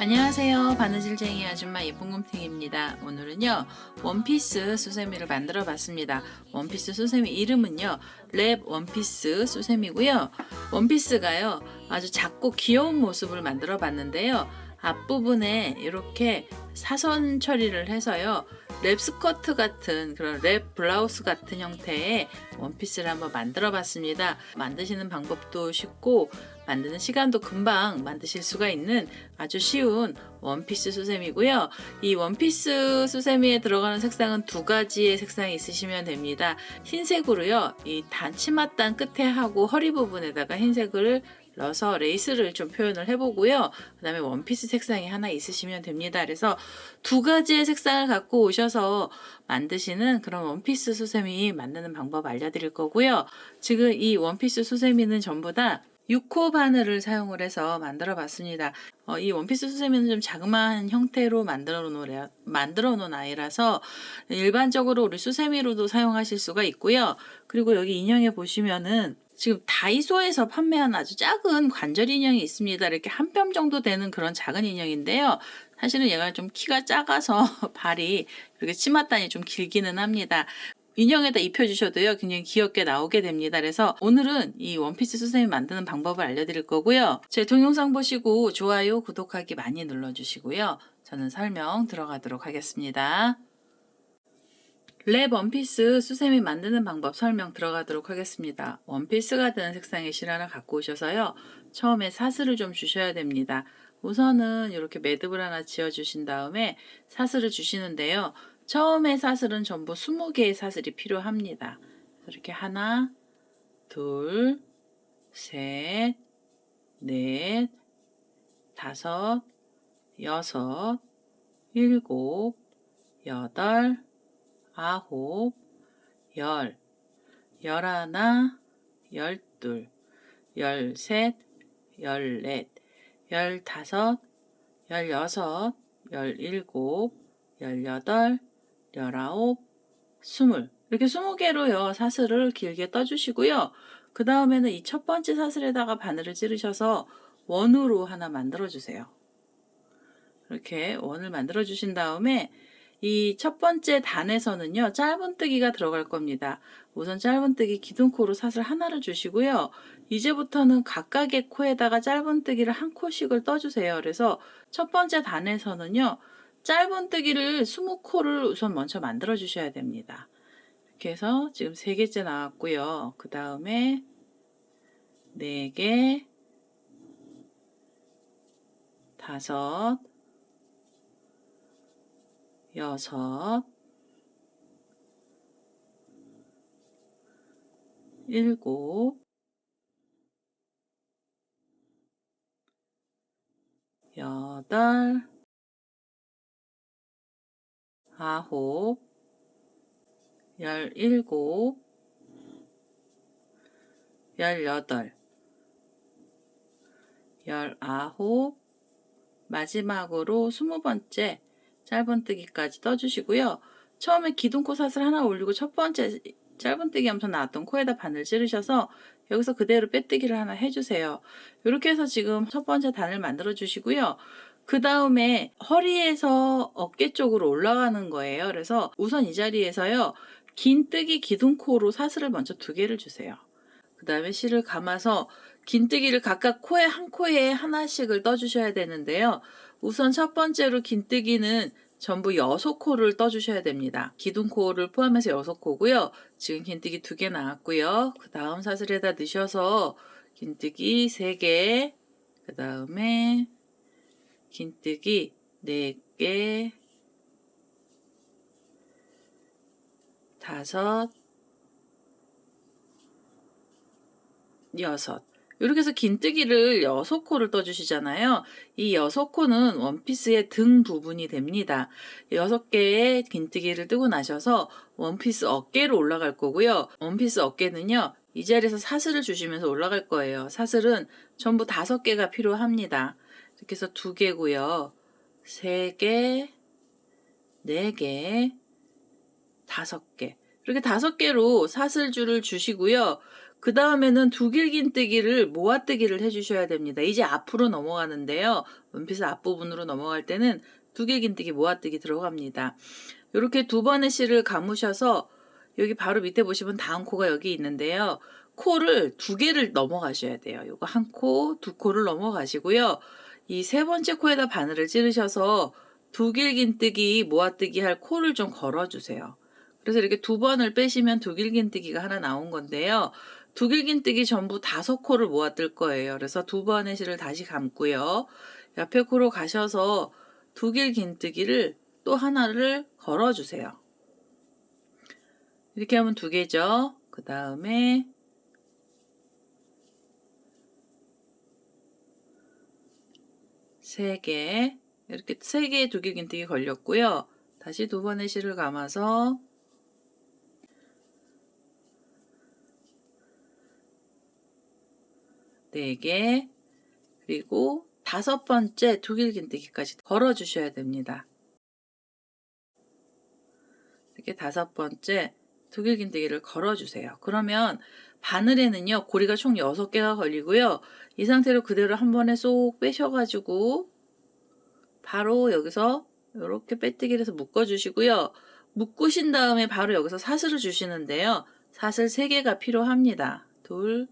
안녕하세요. 바느질쟁이 아줌마 예쁜곰탱이입니다. 오늘은요 원피스 수세미를 만들어 봤습니다. 원피스 수세미 이름은요 랩 원피스 수세미고요. 원피스가요 아주 작고 귀여운 모습을 만들어 봤는데요. 앞부분에 이렇게 사선 처리를 해서요 랩 스커트 같은 그런 랩 블라우스 같은 형태의 원피스를 한번 만들어 봤습니다. 만드시는 방법도 쉽고 만드는 시간도 금방 만드실 수가 있는 아주 쉬운 원피스 수세미고요. 이 원피스 수세미에 들어가는 색상은 두 가지의 색상이 있으시면 됩니다. 흰색으로요. 이 치맛단 끝에 하고 허리 부분에다가 흰색을 넣어서 레이스를 좀 표현을 해보고요. 그 다음에 원피스 색상이 하나 있으시면 됩니다. 그래서 두 가지의 색상을 갖고 오셔서 만드시는 그런 원피스 수세미 만드는 방법 알려드릴 거고요. 지금 이 원피스 수세미는 전부 다 6호 바늘을 사용을 해서 만들어 봤습니다. 이 원피스 수세미는 좀 자그마한 형태로 만들어 놓은 아이라서 일반적으로 우리 수세미로도 사용하실 수가 있고요. 그리고 여기 인형에 보시면은 지금 다이소에서 판매한 아주 작은 관절 인형이 있습니다. 이렇게 한 뼘 정도 되는 그런 작은 인형인데요. 사실은 얘가 좀 키가 작아서 발이 이렇게 치맛단이 좀 길기는 합니다. 인형에다 입혀주셔도요 굉장히 귀엽게 나오게 됩니다. 그래서 오늘은 이 원피스 수세미 만드는 방법을 알려드릴 거고요. 제 동영상 보시고 좋아요, 구독하기 많이 눌러주시고요. 저는 설명 들어가도록 하겠습니다. 랩 원피스 수세미 만드는 방법 설명 들어가도록 하겠습니다. 원피스가 되는 색상의 실 하나 갖고 오셔서요. 처음에 사슬을 좀 주셔야 됩니다. 우선은 이렇게 매듭을 하나 지어 주신 다음에 사슬을 주시는데요. 처음에 사슬은 전부 20개의 사슬이 필요합니다. 이렇게 하나, 둘, 셋, 넷, 다섯, 여섯, 일곱, 여덟, 아홉, 열, 열하나, 열둘, 열셋, 열넷, 열다섯, 열여섯, 열일곱, 열여덟, 열아홉, 스물 이렇게 20개로요 사슬을 길게 떠주시고요. 그 다음에는 이 첫 번째 사슬에다가 바늘을 찌르셔서 원으로 하나 만들어 주세요. 이렇게 원을 만들어 주신 다음에 이 첫 번째 단에서는요 짧은뜨기가 들어갈 겁니다. 우선 짧은뜨기 기둥코로 사슬 하나를 주시고요. 이제부터는 각각의 코에다가 짧은뜨기를 한 코씩을 떠주세요. 그래서 첫 번째 단에서는요 짧은뜨기를 20코를 우선 먼저 만들어 주셔야 됩니다. 이렇게 해서 지금 3개째 나왔고요. 그 다음에 4개, 5, 6, 7, 8, 9, 17, 18, 19, 마지막으로 20번째 짧은뜨기까지 떠주시고요. 처음에 기둥코 사슬 하나 올리고 첫 번째 짧은뜨기 하면서 나왔던 코에다 바늘 찌르셔서 여기서 그대로 빼뜨기를 하나 해주세요. 이렇게 해서 지금 첫 번째 단을 만들어 주시고요. 그 다음에 허리에서 어깨 쪽으로 올라가는 거예요. 그래서 우선 이 자리에서요. 긴뜨기 기둥코로 사슬을 먼저 2개를 주세요. 그 다음에 실을 감아서 긴뜨기를 각각 한 코에 하나씩을 떠주셔야 되는데요. 우선 첫 번째로 긴뜨기는 전부 6코를 떠주셔야 됩니다. 기둥코를 포함해서 6코고요. 지금 긴뜨기 2개 나왔고요. 그 다음 사슬에다 넣으셔서 긴뜨기 3개, 그 다음에 긴뜨기 4개, 5, 6 이렇게 해서 긴뜨기를 6코를 떠주시잖아요. 이 6코는 원피스의 등 부분이 됩니다. 6개의 긴뜨기를 뜨고 나셔서 원피스 어깨로 올라갈 거고요. 원피스 어깨는요. 이 자리에서 사슬을 주시면서 올라갈 거예요. 사슬은 전부 5개가 필요합니다. 이렇게 해서 2개고요. 3개, 4개, 5개. 이렇게 5개로 사슬줄을 주시고요. 그 다음에는 두길긴뜨기를 모아뜨기를 해주셔야 됩니다. 이제 앞으로 넘어가는데요. 원피스 앞부분으로 넘어갈 때는 두길긴뜨기 모아뜨기 들어갑니다. 이렇게 2번의 실을 감으셔서 여기 바로 밑에 보시면 다음 코가 여기 있는데요. 코를 2개를 넘어가셔야 돼요. 요거 1코, 2코를 넘어가시고요. 이 3번째 코에다 바늘을 찌르셔서 두길긴뜨기 모아뜨기 할 코를 좀 걸어주세요. 그래서 이렇게 2번을 빼시면 두길긴뜨기가 하나 나온 건데요. 두길긴뜨기 전부 5코를 모아뜰 거예요. 그래서 2번의 실을 다시 감고요. 옆에 코로 가셔서 두길긴뜨기를 또 하나를 걸어주세요. 이렇게 하면 2개죠. 그 다음에 3개, 이렇게 3개의 두길긴뜨기 걸렸고요. 다시 2번의 실을 감아서 4개, 그리고 5번째 두길긴뜨기까지 걸어주셔야 됩니다. 이렇게 5번째 두길긴뜨기를 걸어주세요. 그러면 바늘에는요, 고리가 총 6개가 걸리고요. 이 상태로 그대로 한 번에 쏙 빼셔가지고 바로 여기서 이렇게 빼뜨기를 해서 묶어주시고요. 묶으신 다음에 바로 여기서 사슬을 주시는데요. 사슬 3개가 필요합니다. 둘,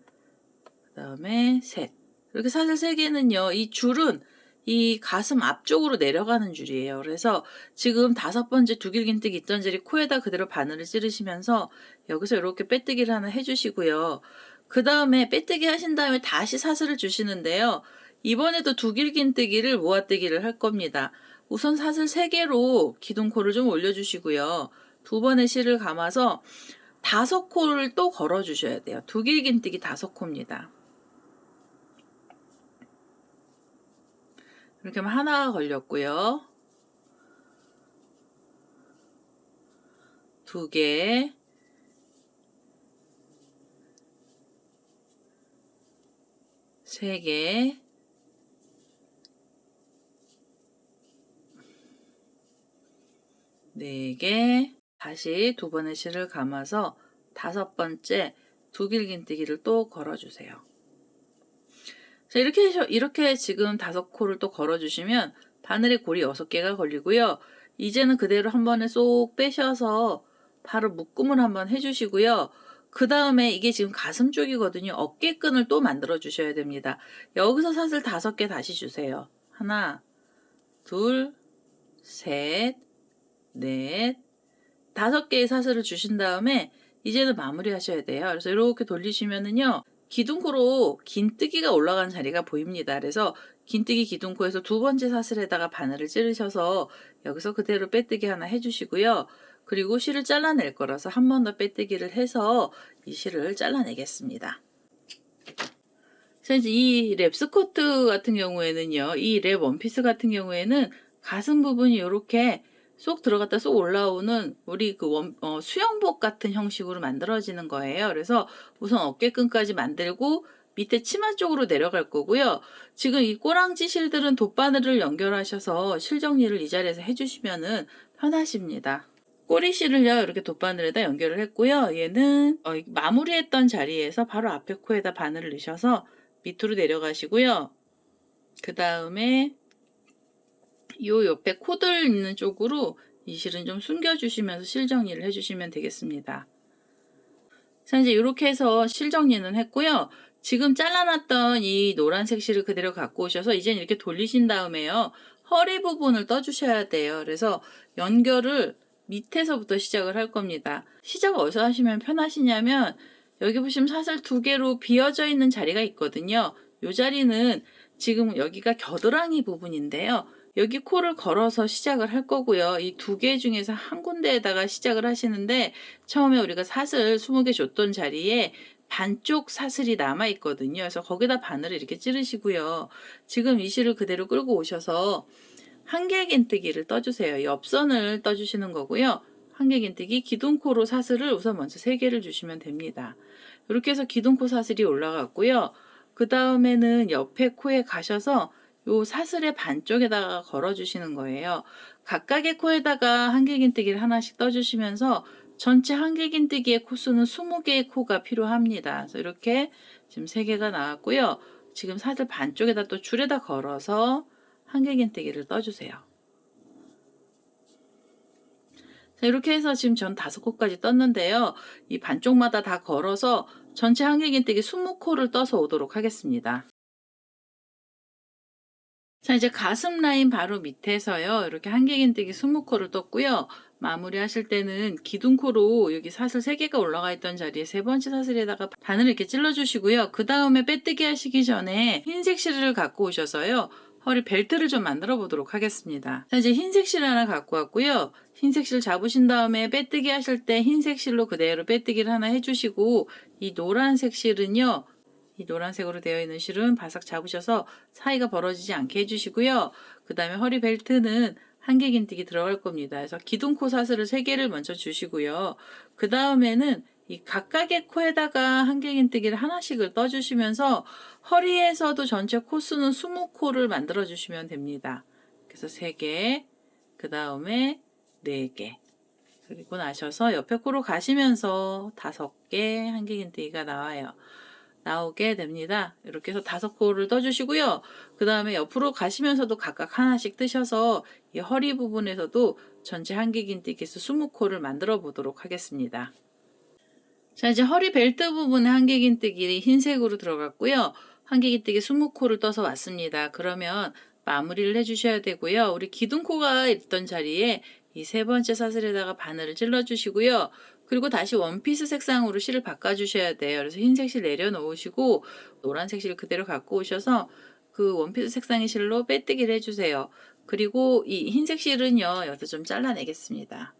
그 다음에 셋. 이렇게 사슬 3개는요, 이 줄은 이 가슴 앞쪽으로 내려가는 줄이에요. 그래서 지금 5번째 두길긴뜨기 있던 자리 코에다 그대로 바늘을 찌르시면서 여기서 이렇게 빼뜨기를 하나 해주시고요. 그 다음에 빼뜨기 하신 다음에 다시 사슬을 주시는데요. 이번에도 두길긴뜨기를 모아뜨기를 할 겁니다. 우선 사슬 3개로 기둥코를 좀 올려주시고요. 2번의 실을 감아서 5코를 또 걸어주셔야 돼요. 두길긴뜨기 5코입니다. 이렇게 하면 하나가 걸렸고요. 2개, 3개, 4개, 다시 2번의 실을 감아서 5번째 두길긴뜨기를 또 걸어주세요. 자, 이렇게 지금 5코를 또 걸어주시면 바늘에 고리 6개가 걸리고요. 이제는 그대로 한 번에 쏙 빼셔서 바로 묶음을 한번 해주시고요. 그 다음에 이게 지금 가슴 쪽이거든요. 어깨끈을 또 만들어 주셔야 됩니다. 여기서 사슬 5개 다시 주세요. 하나, 둘, 셋, 넷, 5개의 사슬을 주신 다음에 이제는 마무리 하셔야 돼요. 그래서 이렇게 돌리시면은요, 기둥코로 긴뜨기가 올라간 자리가 보입니다. 그래서 긴뜨기 기둥코에서 2번째 사슬에다가 바늘을 찌르셔서 여기서 그대로 빼뜨기 하나 해주시고요. 그리고 실을 잘라낼 거라서 한 번 더 빼뜨기를 해서 이 실을 잘라내겠습니다. 그래서 이 랩 스커트 같은 경우에는요, 이 랩 원피스 같은 경우에는 가슴 부분이 이렇게 쏙 들어갔다 쏙 올라오는 우리 그 수영복 같은 형식으로 만들어지는 거예요. 그래서 우선 어깨끈까지 만들고 밑에 치마 쪽으로 내려갈 거고요. 지금 이 꼬랑지 실들은 돗바늘을 연결하셔서 실 정리를 이 자리에서 해주시면은 편하십니다. 꼬리실을요, 이렇게 돗바늘에다 연결을 했고요. 얘는 마무리했던 자리에서 바로 앞에 코에다 바늘을 넣으셔서 밑으로 내려가시고요. 그 다음에 요 옆에 코들 있는 쪽으로 이 실은 좀 숨겨주시면서 실 정리를 해주시면 되겠습니다. 자, 이제 이렇게 해서 실 정리는 했고요. 지금 잘라놨던 이 노란색 실을 그대로 갖고 오셔서 이제 이렇게 돌리신 다음에요, 허리 부분을 떠주셔야 돼요. 그래서 연결을 밑에서부터 시작을 할 겁니다. 시작을 어디서 하시면 편하시냐면 여기 보시면 사슬 2개로 비어져 있는 자리가 있거든요. 이 자리는 지금 여기가 겨드랑이 부분인데요. 여기 코를 걸어서 시작을 할 거고요. 이 2개 중에서 한 군데에다가 시작을 하시는데 처음에 우리가 사슬 20개 줬던 자리에 반쪽 사슬이 남아 있거든요. 그래서 거기다 바늘을 이렇게 찌르시고요. 지금 이 실을 그대로 끌고 오셔서 한길긴뜨기를 떠주세요. 옆선을 떠주시는 거고요. 한길긴뜨기 기둥코로 사슬을 우선 먼저 3개를 주시면 됩니다. 이렇게 해서 기둥코 사슬이 올라갔고요. 그 다음에는 옆에 코에 가셔서 요 사슬의 반쪽에다가 걸어주시는 거예요. 각각의 코에다가 한길긴뜨기를 하나씩 떠주시면서 전체 한길긴뜨기의 코수는 20개의 코가 필요합니다. 그래서 이렇게 지금 3개가 나왔고요. 지금 사슬 반쪽에다 또 줄에다 걸어서 한길긴뜨기를 떠주세요. 자, 이렇게 해서 지금 전 5코까지 떴는데요. 이 반쪽마다 다 걸어서 전체 한길긴뜨기 20코를 떠서 오도록 하겠습니다. 자, 이제 가슴 라인 바로 밑에서요. 이렇게 한길긴뜨기 20코를 떴고요. 마무리 하실 때는 기둥코로 여기 사슬 3개가 올라가 있던 자리에 3번째 사슬에다가 바늘을 이렇게 찔러 주시고요. 그 다음에 빼뜨기 하시기 전에 흰색 실을 갖고 오셔서요. 허리 벨트를 좀 만들어 보도록 하겠습니다. 자, 이제 흰색 실 하나 갖고 왔고요. 흰색 실 잡으신 다음에 빼뜨기 하실 때 흰색 실로 그대로 빼뜨기를 하나 해주시고, 이 노란색 실은요. 이 노란색으로 되어 있는 실은 바싹 잡으셔서 사이가 벌어지지 않게 해주시고요. 그 다음에 허리 벨트는 한길긴뜨기 들어갈 겁니다. 그래서 기둥코 사슬을 3개를 먼저 주시고요. 그 다음에는 이 각각의 코에다가 한길긴뜨기를 하나씩을 떠주시면서 허리에서도 전체 코수는 20코를 만들어 주시면 됩니다. 그래서 3개, 그 다음에 4개. 그리고 나셔서 옆에 코로 가시면서 5개 한길긴뜨기가 나오게 됩니다. 이렇게 해서 5코를 떠주시고요. 그 다음에 옆으로 가시면서도 각각 하나씩 뜨셔서 이 허리 부분에서도 전체 한길긴뜨기 수 20코를 만들어 보도록 하겠습니다. 자, 이제 허리 벨트 부분에 한길긴뜨기 흰색으로 들어갔고요. 한길긴뜨기 20코를 떠서 왔습니다. 그러면 마무리를 해주셔야 되고요. 우리 기둥코가 있던 자리에 이 3번째 사슬에다가 바늘을 찔러 주시고요. 그리고 다시 원피스 색상으로 실을 바꿔주셔야 돼요. 그래서 흰색 실 내려놓으시고 노란색 실 그대로 갖고 오셔서 그 원피스 색상의 실로 빼뜨기를 해주세요. 그리고 이 흰색 실은요, 여기서 좀 잘라내겠습니다.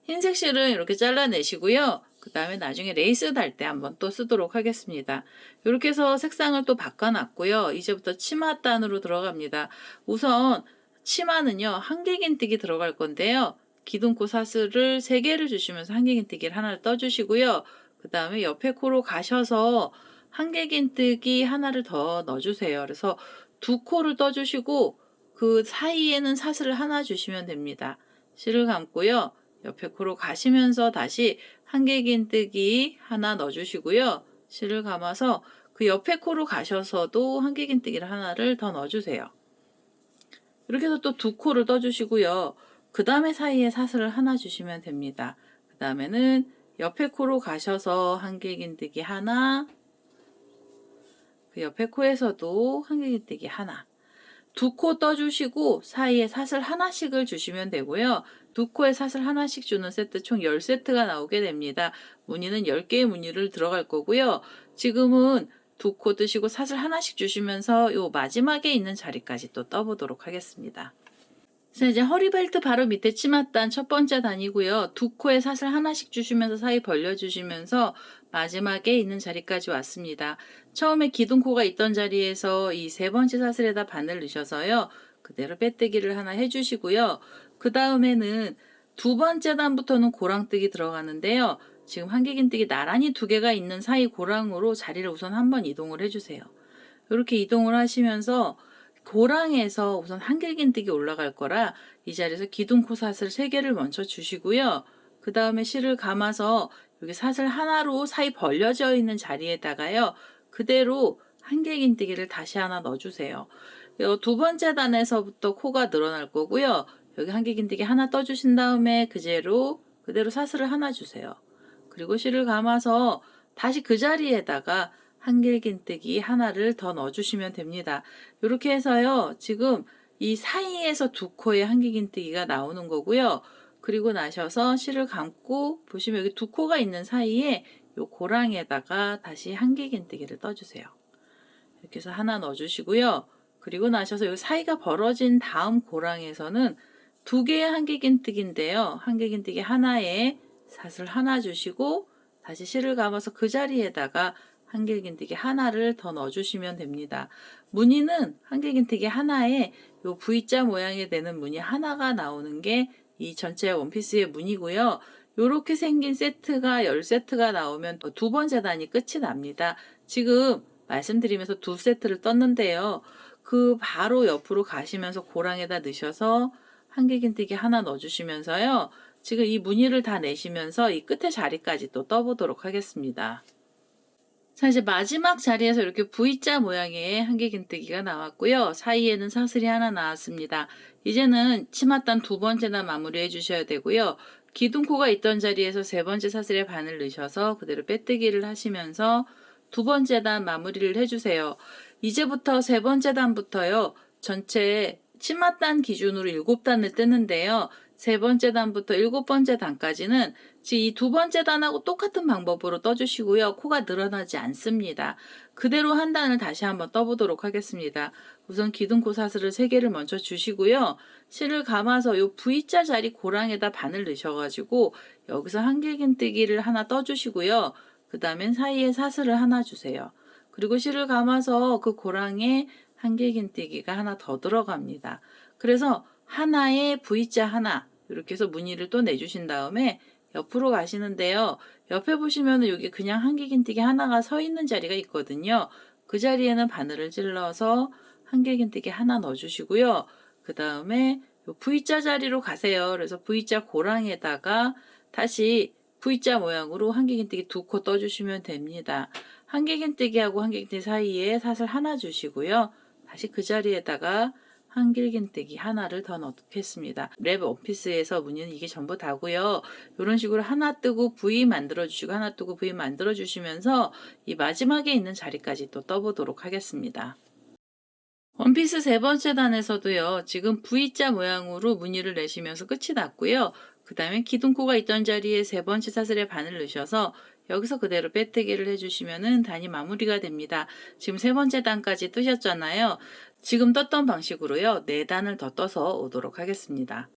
흰색 실은 이렇게 잘라내시고요. 그 다음에 나중에 레이스 달 때 한번 또 쓰도록 하겠습니다. 이렇게 해서 색상을 또 바꿔놨고요. 이제부터 치마단으로 들어갑니다. 우선 치마는요, 한길긴뜨기 들어갈 건데요. 기둥코 사슬을 3개를 주시면서 한길긴뜨기를 하나를 떠주시고요. 그 다음에 옆에 코로 가셔서 한길긴뜨기 하나를 더 넣어주세요. 그래서 2코를 떠주시고 그 사이에는 사슬을 하나 주시면 됩니다. 실을 감고요. 옆에 코로 가시면서 다시 한길긴뜨기 하나 넣어주시고요. 실을 감아서 그 옆에 코로 가셔서도 한길긴뜨기를 하나를 더 넣어주세요. 이렇게 해서 또 2코를 떠주시고요. 그 다음에 사이에 사슬을 하나 주시면 됩니다. 그 다음에는 옆에 코로 가셔서 한길긴뜨기 하나, 그 옆에 코에서도 한길긴뜨기 하나, 2코 떠주시고 사이에 사슬 하나씩을 주시면 되고요. 2코에 사슬 하나씩 주는 세트 총 10세트가 나오게 됩니다. 무늬는 10개의 무늬를 들어갈 거고요. 지금은 2코 뜨시고 사슬 하나씩 주시면서 요 마지막에 있는 자리까지 또 떠보도록 하겠습니다. 자, 이제 허리벨트 바로 밑에 치맛단 첫 번째 단이고요. 2코에 사슬 하나씩 주시면서 사이 벌려주시면서 마지막에 있는 자리까지 왔습니다. 처음에 기둥코가 있던 자리에서 이 3번째 사슬에다 바늘 넣으셔서요. 그대로 빼뜨기를 하나 해주시고요. 그 다음에는 2번째 단부터는 고랑뜨기 들어가는데요. 지금 한길긴뜨기 나란히 2개가 있는 사이 고랑으로 자리를 우선 한번 이동을 해주세요. 이렇게 이동을 하시면서 고랑에서 우선 한길긴뜨기 올라갈 거라 이 자리에서 기둥코 사슬 3개를 먼저 주시고요. 그 다음에 실을 감아서 여기 사슬 하나로 사이 벌려져 있는 자리에다가요. 그대로 한길긴뜨기를 다시 하나 넣어주세요. 2번째 단에서부터 코가 늘어날 거고요. 여기 한길긴뜨기 하나 떠주신 다음에 그대로 사슬을 하나 주세요. 그리고 실을 감아서 다시 그 자리에다가 한길긴뜨기 하나를 더 넣어주시면 됩니다. 이렇게 해서요. 지금 이 사이에서 2코의 한길긴뜨기가 나오는 거고요. 그리고 나셔서 실을 감고 보시면 여기 2코가 있는 사이에 이 고랑에다가 다시 한길긴뜨기를 떠주세요. 이렇게 해서 하나 넣어주시고요. 그리고 나셔서 여기 사이가 벌어진 다음 고랑에서는 2개의 한길긴뜨기인데요. 한길긴뜨기 하나에 사슬 하나 주시고 다시 실을 감아서 그 자리에다가 한길긴뜨기 하나를 더 넣어주시면 됩니다. 무늬는 한길긴뜨기 하나에 요 V자 모양이 되는 무늬 하나가 나오는 게 이 전체 원피스의 무늬고요. 요렇게 생긴 세트가 10세트가 나오면 또 2번째 단이 끝이 납니다. 지금 말씀드리면서 2세트를 떴는데요. 그 바로 옆으로 가시면서 고랑에다 넣으셔서 한길긴뜨기 하나 넣어주시면서요. 지금 이 무늬를 다 내시면서 이 끝에 자리까지 또 떠보도록 하겠습니다. 자, 이제 마지막 자리에서 이렇게 V자 모양의 한길긴뜨기가 나왔고요. 사이에는 사슬이 하나 나왔습니다. 이제는 치맛단 두 번째 단 마무리해 주셔야 되고요. 기둥코가 있던 자리에서 세 번째 사슬에 바늘 넣으셔서 그대로 빼뜨기를 하시면서 두 번째 단 마무리를 해주세요. 이제부터 세 번째 단부터요. 전체 치맛단 기준으로 7단을 뜨는데요. 세 번째 단부터 7번째 단까지는 지금 이 두 번째 단하고 똑같은 방법으로 떠주시고요. 코가 늘어나지 않습니다. 그대로 한 단을 다시 한번 떠보도록 하겠습니다. 우선 기둥코 사슬을 3개를 먼저 주시고요. 실을 감아서 요 V자 자리 고랑에다 바늘 넣으셔가지고 여기서 한길긴뜨기를 하나 떠주시고요. 그 다음엔 사이에 사슬을 하나 주세요. 그리고 실을 감아서 그 고랑에 한길긴뜨기가 하나 더 들어갑니다. 그래서 하나에 V자 하나 이렇게 해서 무늬를 또 내주신 다음에 옆으로 가시는데요. 옆에 보시면은 여기 그냥 한길긴뜨기 하나가 서 있는 자리가 있거든요. 그 자리에는 바늘을 찔러서 한길긴뜨기 하나 넣어주시고요. 그 다음에 V자 자리로 가세요. 그래서 V자 고랑에다가 다시 V자 모양으로 한길긴뜨기 2코 떠주시면 됩니다. 한길긴뜨기하고 한길긴뜨기 사이에 사슬 하나 주시고요. 다시 그 자리에다가 한길긴뜨기 하나를 더 넣겠습니다. 랩 원피스에서 무늬는 이게 전부 다고요. 이런 식으로 하나 뜨고 V 만들어 주시고 하나 뜨고 V 만들어 주시면서 이 마지막에 있는 자리까지 또 떠보도록 하겠습니다. 원피스 세 번째 단에서도요. 지금 V자 모양으로 무늬를 내시면서 끝이 났고요. 그 다음에 기둥코가 있던 자리에 세 번째 사슬에 바늘 넣으셔서 여기서 그대로 빼뜨기를 해주시면은 단이 마무리가 됩니다. 지금 세 번째 단까지 뜨셨잖아요. 지금 떴던 방식으로요. 4단을 더 떠서 오도록 하겠습니다.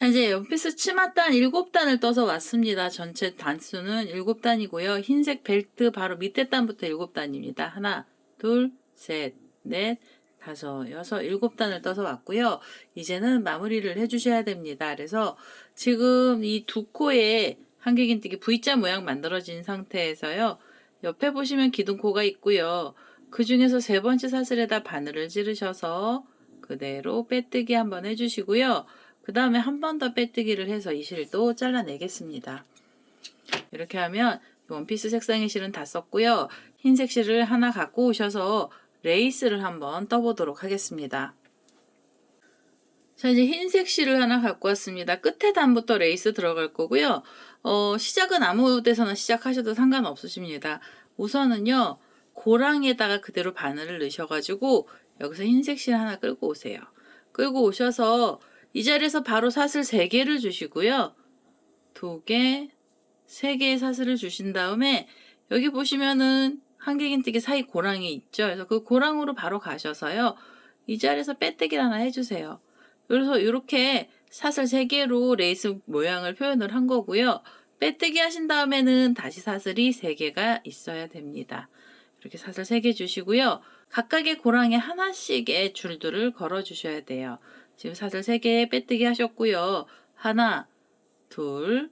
이제 원피스 치맛단 7단을 떠서 왔습니다. 전체 단수는 7단이고요. 흰색 벨트 바로 밑에 단부터 7단입니다. 하나, 둘, 셋, 넷, 다섯, 여섯, 7단을 떠서 왔고요. 이제는 마무리를 해주셔야 됩니다. 그래서 지금 이 두 코에 한길긴뜨기 V자 모양 만들어진 상태에서요. 옆에 보시면 기둥코가 있고요. 그 중에서 세 번째 사슬에다 바늘을 찌르셔서 그대로 빼뜨기 한번 해주시고요. 그 다음에 한 번 더 빼뜨기를 해서 이 실도 잘라내겠습니다. 이렇게 하면 원피스 색상의 실은 다 썼고요. 흰색 실을 하나 갖고 오셔서 레이스를 한번 떠보도록 하겠습니다. 자, 이제 흰색 실을 하나 갖고 왔습니다. 끝에 단부터 레이스 들어갈 거고요. 시작은 아무 데서나 시작하셔도 상관없으십니다. 우선은요, 고랑에다가 그대로 바늘을 넣으셔가지고 여기서 흰색 실 하나 끌고 오세요. 끌고 오셔서 이 자리에서 바로 사슬 3개를 주시고요. 2개, 3개의 사슬을 주신 다음에 여기 보시면은 한길긴뜨기 사이 고랑이 있죠. 그래서 그 고랑으로 바로 가셔서요. 이 자리에서 빼뜨기를 하나 해주세요. 그래서 이렇게 사슬 3개로 레이스 모양을 표현을 한 거고요. 빼뜨기 하신 다음에는 다시 사슬이 3개가 있어야 됩니다. 이렇게 사슬 3개 주시고요. 각각의 고랑에 하나씩의 줄들을 걸어 주셔야 돼요. 지금 사슬 3개 빼뜨기 하셨고요. 하나, 둘,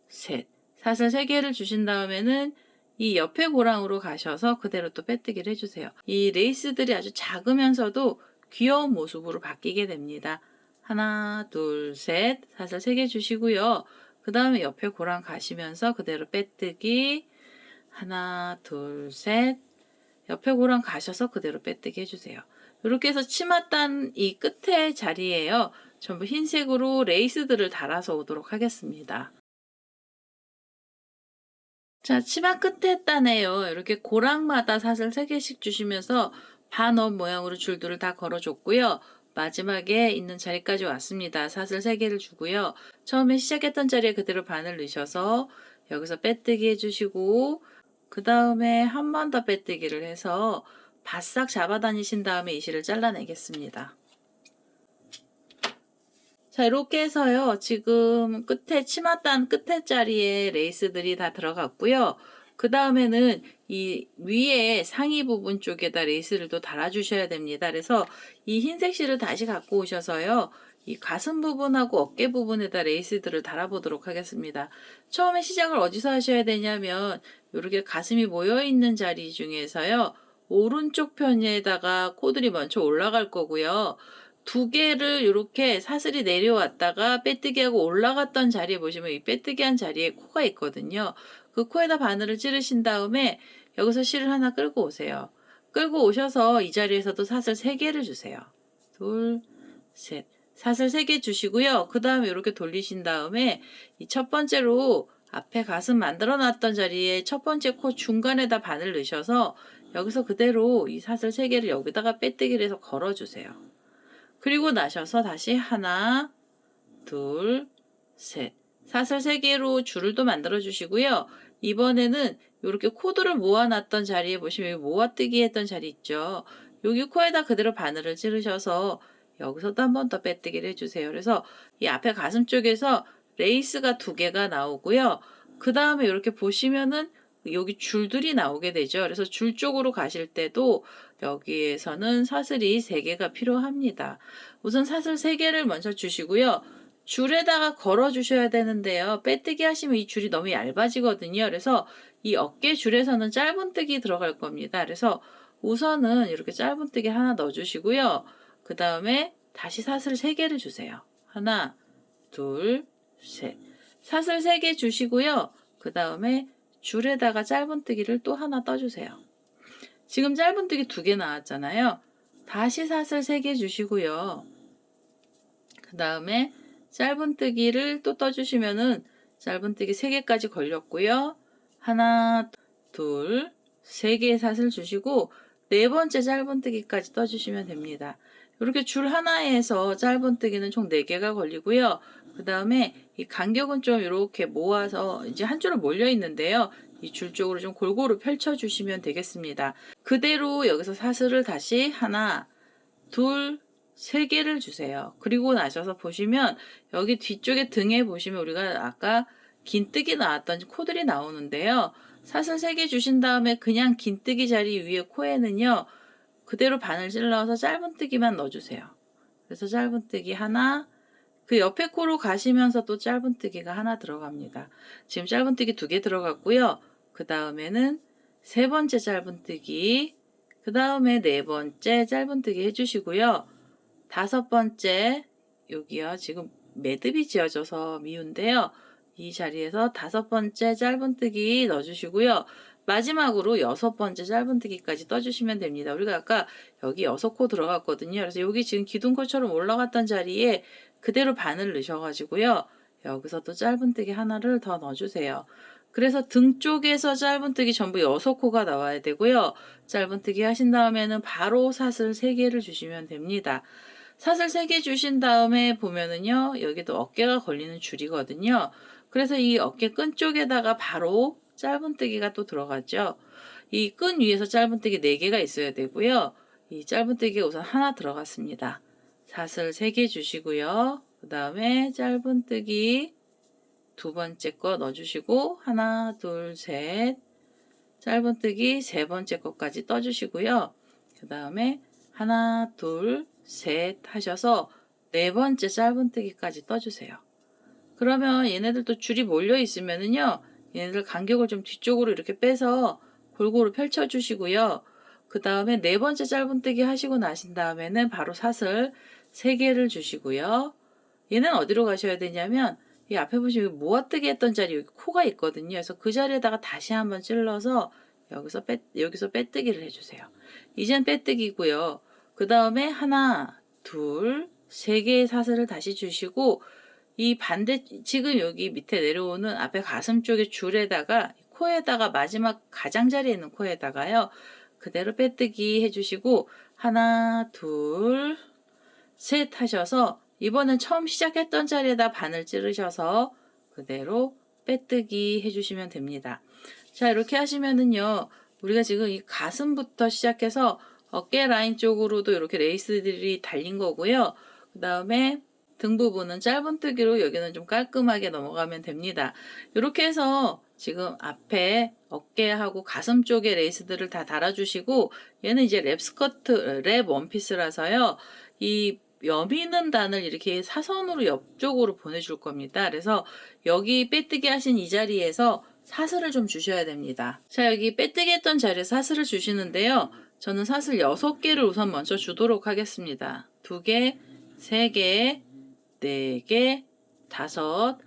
셋. 사슬 3개를 주신 다음에는 이 옆에 고랑으로 가셔서 그대로 또 빼뜨기를 해주세요. 이 레이스들이 아주 작으면서도 귀여운 모습으로 바뀌게 됩니다. 하나, 둘, 셋. 사슬 3개 주시고요. 그 다음에 옆에 고랑 가시면서 그대로 빼뜨기. 하나, 둘, 셋. 옆에 고랑 가셔서 그대로 빼뜨기 해주세요. 이렇게 해서 치맛단 이 끝에 자리에요. 전부 흰색으로 레이스들을 달아서 오도록 하겠습니다. 자, 치마 끝에 단에요. 이렇게 고랑마다 사슬 3개씩 주시면서 반업 모양으로 줄들을 다 걸어줬고요. 마지막에 있는 자리까지 왔습니다. 사슬 3개를 주고요. 처음에 시작했던 자리에 그대로 바늘 넣으셔서 여기서 빼뜨기 해주시고 그 다음에 한 번 더 빼뜨기를 해서 바싹 잡아 다니신 다음에 이 실을 잘라내겠습니다. 자, 이렇게 해서요. 지금 끝에 치맛단 끝에 자리에 레이스들이 다 들어갔고요. 그 다음에는 이 위에 상의 부분 쪽에다 레이스를 또 달아주셔야 됩니다. 그래서 이 흰색 실을 다시 갖고 오셔서요. 이 가슴 부분하고 어깨 부분에다 레이스들을 달아보도록 하겠습니다. 처음에 시작을 어디서 하셔야 되냐면 이렇게 가슴이 모여있는 자리 중에서요. 오른쪽 편에다가 코들이 먼저 올라갈 거고요. 두 개를 이렇게 사슬이 내려왔다가 빼뜨기하고 올라갔던 자리에 보시면 이 빼뜨기한 자리에 코가 있거든요. 그 코에다 바늘을 찌르신 다음에 여기서 실을 하나 끌고 오세요. 끌고 오셔서 이 자리에서도 사슬 3개를 주세요. 둘, 셋. 사슬 3개 주시고요. 그 다음에 이렇게 돌리신 다음에 이 첫 번째로 앞에 가슴 만들어 놨던 자리에 첫 번째 코 중간에다 바늘 넣으셔서 여기서 그대로 이 사슬 3개를 여기다가 빼뜨기를 해서 걸어주세요. 그리고 나셔서 다시 하나, 둘, 셋. 사슬 3개로 줄을 또 만들어 주시고요. 이번에는 이렇게 코드를 모아놨던 자리에 보시면 여기 모아뜨기 했던 자리 있죠. 여기 코에다 그대로 바늘을 찌르셔서 여기서도 한 번 더 빼뜨기를 해주세요. 그래서 이 앞에 가슴 쪽에서 레이스가 2개가 나오고요. 그 다음에 이렇게 보시면은 여기 줄들이 나오게 되죠. 그래서 줄 쪽으로 가실 때도 여기에서는 사슬이 3개가 필요합니다. 우선 사슬 3개를 먼저 주시고요. 줄에다가 걸어 주셔야 되는데요. 빼뜨기 하시면 이 줄이 너무 얇아지거든요. 그래서 이 어깨 줄에서는 짧은뜨기 들어갈 겁니다. 그래서 우선은 이렇게 짧은뜨기 하나 넣어 주시고요. 그 다음에 다시 사슬 3개를 주세요. 하나, 둘, 셋. 사슬 3개 주시고요. 그 다음에 줄에다가 짧은뜨기를 또 하나 떠주세요. 지금 짧은뜨기 2개 나왔잖아요. 다시 사슬 3개 주시고요. 그 다음에 짧은뜨기를 또 떠주시면은 짧은뜨기 3개까지 걸렸고요. 하나, 둘, 3개의 사슬 주시고 4번째 짧은뜨기까지 떠주시면 됩니다. 이렇게 줄 하나에서 짧은뜨기는 총 4개가 걸리고요. 그 다음에 이 간격은 좀 이렇게 모아서 이제 한 줄로 몰려 있는데요. 이 줄 쪽으로 좀 골고루 펼쳐 주시면 되겠습니다. 그대로 여기서 사슬을 다시 하나, 둘, 3개를 주세요. 그리고 나셔서 보시면 여기 뒤쪽에 등에 보시면 우리가 아까 긴뜨기 나왔던 코들이 나오는데요. 사슬 3개 주신 다음에 그냥 긴뜨기 자리 위에 코에는요. 그대로 바늘 찔러서 짧은뜨기만 넣어주세요. 그래서 짧은뜨기 하나, 그 옆에 코로 가시면서 또 짧은뜨기가 하나 들어갑니다. 지금 짧은뜨기 2개 들어갔고요. 그 다음에는 3번째 짧은뜨기, 그 다음에 4번째 짧은뜨기 해주시고요. 5번째, 여기요. 지금 매듭이 지어져서 미운데요. 이 자리에서 5번째 짧은뜨기 넣어주시고요. 마지막으로 6번째 짧은뜨기까지 떠주시면 됩니다. 우리가 아까 여기 6코 들어갔거든요. 그래서 여기 지금 기둥코처럼 올라갔던 자리에 그대로 바늘 넣으셔가지고요. 여기서 또 짧은뜨기 하나를 더 넣어주세요. 그래서 등 쪽에서 짧은뜨기 전부 6코가 나와야 되고요. 짧은뜨기 하신 다음에는 바로 사슬 3개를 주시면 됩니다. 사슬 3개 주신 다음에 보면은요. 여기도 어깨가 걸리는 줄이거든요. 그래서 이 어깨 끈 쪽에다가 바로 짧은뜨기가 또 들어가죠. 이 끈 위에서 짧은뜨기 4개가 있어야 되고요. 이 짧은뜨기가 우선 하나 들어갔습니다. 사슬 3개 주시고요. 그 다음에 짧은뜨기 2번째 거 넣어주시고 하나, 둘, 셋. 짧은뜨기 3번째 거까지 떠주시고요. 그 다음에 하나, 둘, 셋 하셔서 4번째 짧은뜨기까지 떠주세요. 그러면 얘네들도 줄이 몰려 있으면은요. 얘네들 간격을 좀 뒤쪽으로 이렇게 빼서 골고루 펼쳐 주시고요. 그 다음에 4번째 짧은뜨기 하시고 나신 다음에는 바로 사슬 3개를 주시고요. 얘는 어디로 가셔야 되냐면 이 앞에 보시면 모아뜨기 했던 자리 여기 코가 있거든요. 그래서 그 자리에다가 다시 한번 찔러서 여기서 빼뜨기를 해주세요. 이젠 빼뜨기고요. 그 다음에 하나, 둘, 3개의 사슬을 다시 주시고 이 반대 지금 여기 밑에 내려오는 앞에 가슴 쪽에 줄에다가 코에다가 마지막 가장자리에 있는 코에다가요. 그대로 빼뜨기 해주시고 하나, 둘, 셋 하셔서 이번엔 처음 시작했던 자리에다 바늘 찌르셔서 그대로 빼뜨기 해주시면 됩니다. 자, 이렇게 하시면은요. 우리가 지금 이 가슴부터 시작해서 어깨 라인 쪽으로도 이렇게 레이스들이 달린 거고요. 그 다음에 등 부분은 짧은뜨기로 여기는 좀 깔끔하게 넘어가면 됩니다. 이렇게 해서 지금 앞에 어깨하고 가슴 쪽에 레이스들을 다 달아주시고 얘는 이제 랩 원피스라서요. 이 여미는 단을 이렇게 사선으로 옆쪽으로 보내줄 겁니다. 그래서 여기 빼뜨기 하신 이 자리에서 사슬을 좀 주셔야 됩니다. 자, 여기 빼뜨기 했던 자리에 사슬을 주시는데요. 저는 사슬 6개를 우선 먼저 주도록 하겠습니다. 2개, 3개, 4개, 5,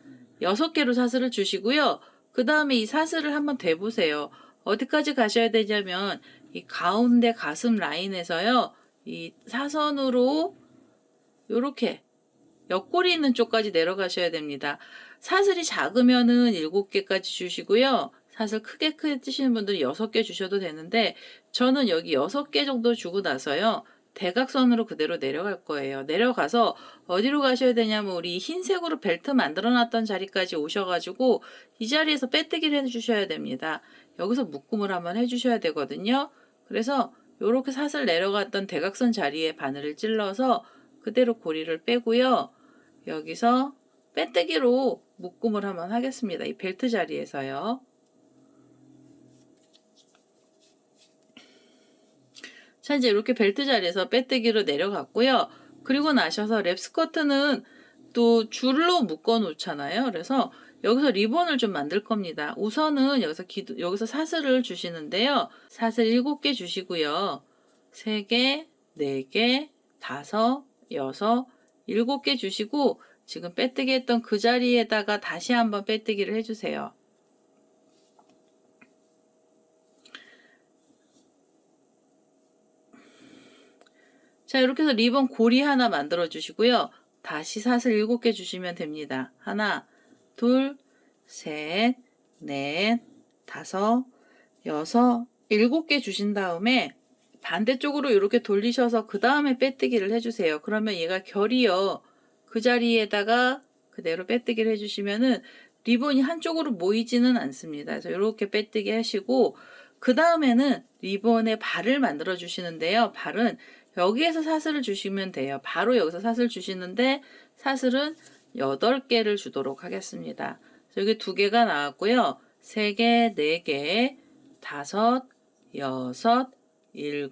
6개로 사슬을 주시고요. 그 다음에 이 사슬을 한번 대보세요. 어디까지 가셔야 되냐면 이 가운데 가슴 라인에서요. 이 사선으로 이렇게 옆구리 있는 쪽까지 내려가셔야 됩니다. 사슬이 작으면은 7개까지 주시고요. 사슬 크게 뜨시는 분들은 6개 주셔도 되는데 저는 여기 6개 정도 주고 나서요. 대각선으로 그대로 내려갈 거예요. 내려가서 어디로 가셔야 되냐면 우리 흰색으로 벨트 만들어 놨던 자리까지 오셔가지고 이 자리에서 빼뜨기를 해주셔야 됩니다. 여기서 묶음을 한번 해주셔야 되거든요. 그래서 이렇게 사슬 내려갔던 대각선 자리에 바늘을 찔러서 그대로 고리를 빼고요. 여기서 빼뜨기로 묶음을 한번 하겠습니다. 이 벨트 자리에서요. 자, 이제 이렇게 벨트 자리에서 빼뜨기로 내려갔고요. 그리고 나셔서 랩 스커트는 또 줄로 묶어 놓잖아요. 그래서 여기서 리본을 좀 만들 겁니다. 우선은 여기서 사슬을 주시는데요. 사슬 7개 주시고요. 3개, 4개, 5, 6, 7개 주시고 지금 빼뜨기 했던 그 자리에다가 다시 한번 빼뜨기를 해주세요. 자, 이렇게 해서 리본 고리 하나 만들어 주시고요. 다시 사슬 7개 주시면 됩니다. 하나, 둘, 셋, 넷, 5, 6, 7개 주신 다음에 반대쪽으로 이렇게 돌리셔서 그 다음에 빼뜨기를 해주세요. 그러면 얘가 결이요. 그 자리에다가 그대로 빼뜨기를 해주시면은 리본이 한쪽으로 모이지는 않습니다. 그래서 이렇게 빼뜨기 하시고 그 다음에는 리본의 발을 만들어 주시는데요. 발은 여기에서 사슬을 주시면 돼요. 바로 여기서 사슬 주시는데 사슬은 8개를 주도록 하겠습니다. 여기 2개가 나왔고요. 3개, 4개, 5, 6, 7,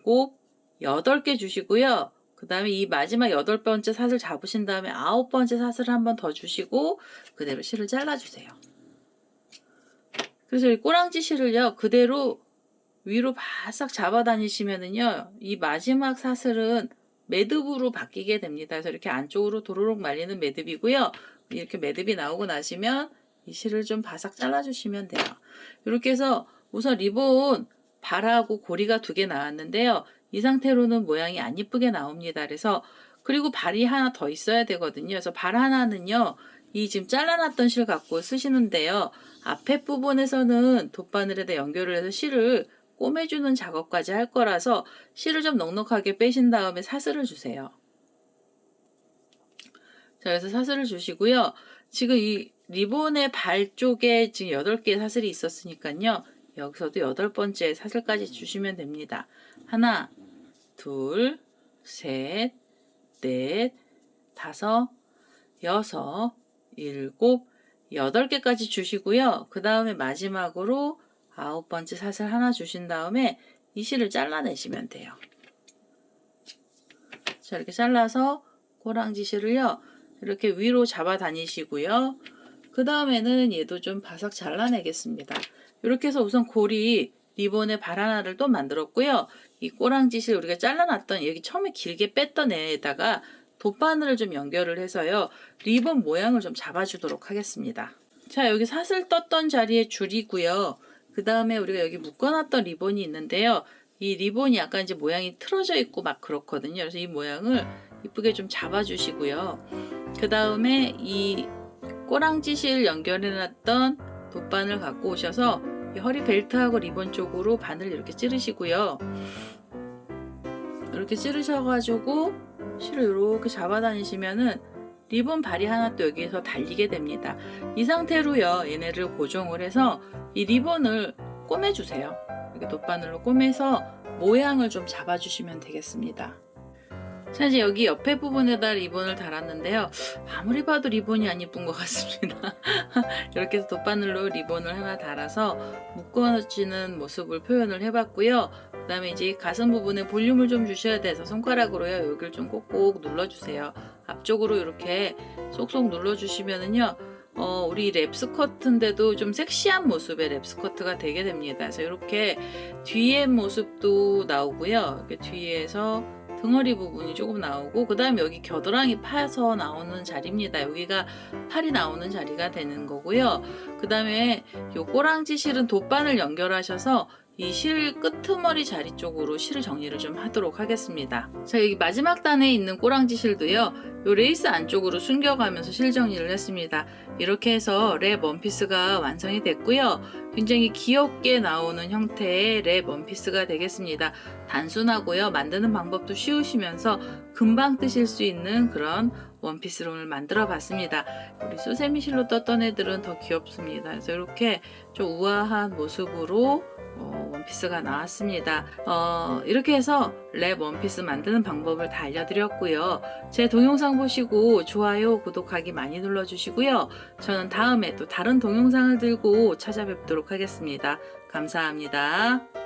8개 주시고요. 그 다음에 이 마지막 8번째 사슬 잡으신 다음에 9번째 사슬을 한 번 더 주시고 그대로 실을 잘라주세요. 그래서 이 꼬랑지 실을요. 그대로 위로 바싹 잡아 다니시면은요. 이 마지막 사슬은 매듭으로 바뀌게 됩니다. 그래서 이렇게 안쪽으로 도로록 말리는 매듭이고요. 이렇게 매듭이 나오고 나시면 이 실을 좀 바싹 잘라주시면 돼요. 이렇게 해서 우선 리본 발하고 고리가 2개 나왔는데요. 이 상태로는 모양이 안 이쁘게 나옵니다. 그래서 그리고 발이 하나 더 있어야 되거든요. 그래서 발 하나는요. 이 지금 잘라놨던 실 갖고 쓰시는데요. 앞에 부분에서는 돗바늘에다 연결을 해서 실을 꼬매주는 작업까지 할 거라서 실을 좀 넉넉하게 빼신 다음에 사슬을 주세요. 자, 그래서 사슬을 주시고요. 지금 이 리본의 발 쪽에 지금 8개의 사슬이 있었으니까요. 여기서도 8번째 사슬까지 주시면 됩니다. 하나, 둘, 셋, 넷, 5, 6, 7, 8개까지 주시고요. 그 다음에 마지막으로 9번째 사슬 하나 주신 다음에 이 실을 잘라내시면 돼요. 자, 이렇게 잘라서 꼬랑지 실을요. 이렇게 위로 잡아 다니시고요. 그 다음에는 얘도 좀 바싹 잘라내겠습니다. 이렇게 해서 우선 고리 리본의 발 하나를 또 만들었고요. 이 꼬랑지 실 우리가 잘라놨던 여기 처음에 길게 뺐던 애에다가 돗바늘을 좀 연결을 해서요. 리본 모양을 좀 잡아주도록 하겠습니다. 자, 여기 사슬 떴던 자리에 줄이고요. 그 다음에 우리가 여기 묶어놨던 리본이 있는데요. 이 리본이 약간 이제 모양이 틀어져 있고 막 그렇거든요. 그래서 이 모양을 이쁘게 좀 잡아주시고요. 그 다음에 이 꼬랑지 실 연결해놨던 돗바늘 갖고 오셔서 이 허리 벨트하고 리본 쪽으로 바늘 이렇게 찌르시고요. 이렇게 찌르셔가지고 실을 이렇게 잡아 다니시면은 리본 발이 하나 또 여기에서 달리게 됩니다. 이 상태로요. 얘네를 고정을 해서 이 리본을 꼬매주세요. 이렇게 돗바늘로 꼬매서 모양을 좀 잡아주시면 되겠습니다. 자, 이제 여기 옆에 부분에다 리본을 달았는데요. 아무리 봐도 리본이 안 예쁜 것 같습니다. 이렇게 해서 돗바늘로 리본을 하나 달아서 묶어지는 모습을 표현을 해봤고요. 그 다음에 이제 가슴 부분에 볼륨을 좀 주셔야 돼서 손가락으로요. 여기를 좀 꼭꼭 눌러주세요. 앞쪽으로 이렇게 쏙쏙 눌러주시면은요. 우리 랩 스커트인데도 좀 섹시한 모습의 랩 스커트가 되게 됩니다. 그래서 이렇게 뒤에 모습도 나오고요. 이렇게 뒤에서 등허리 부분이 조금 나오고, 그 다음에 여기 겨드랑이 파서 나오는 자리입니다. 여기가 팔이 나오는 자리가 되는 거고요. 그 다음에 요 꼬랑지 실은 돗바늘 연결하셔서 이 실 끄트머리 자리 쪽으로 실 정리를 좀 하도록 하겠습니다. 자, 여기 마지막 단에 있는 꼬랑지 실도요, 요 레이스 안쪽으로 숨겨가면서 실 정리를 했습니다. 이렇게 해서 랩 원피스가 완성이 됐고요. 굉장히 귀엽게 나오는 형태의 랩 원피스가 되겠습니다. 단순하고요, 만드는 방법도 쉬우시면서 금방 뜨실 수 있는 그런 원피스를 오늘 만들어 봤습니다. 우리 수세미 실로 떴던 애들은 더 귀엽습니다. 그래서 이렇게 좀 우아한 모습으로 원피스가 나왔습니다. 이렇게 해서 랩 원피스 만드는 방법을 다 알려드렸고요. 제 동영상 보시고 좋아요, 구독하기 많이 눌러주시고요. 저는 다음에 또 다른 동영상을 들고 찾아뵙도록 하겠습니다. 감사합니다.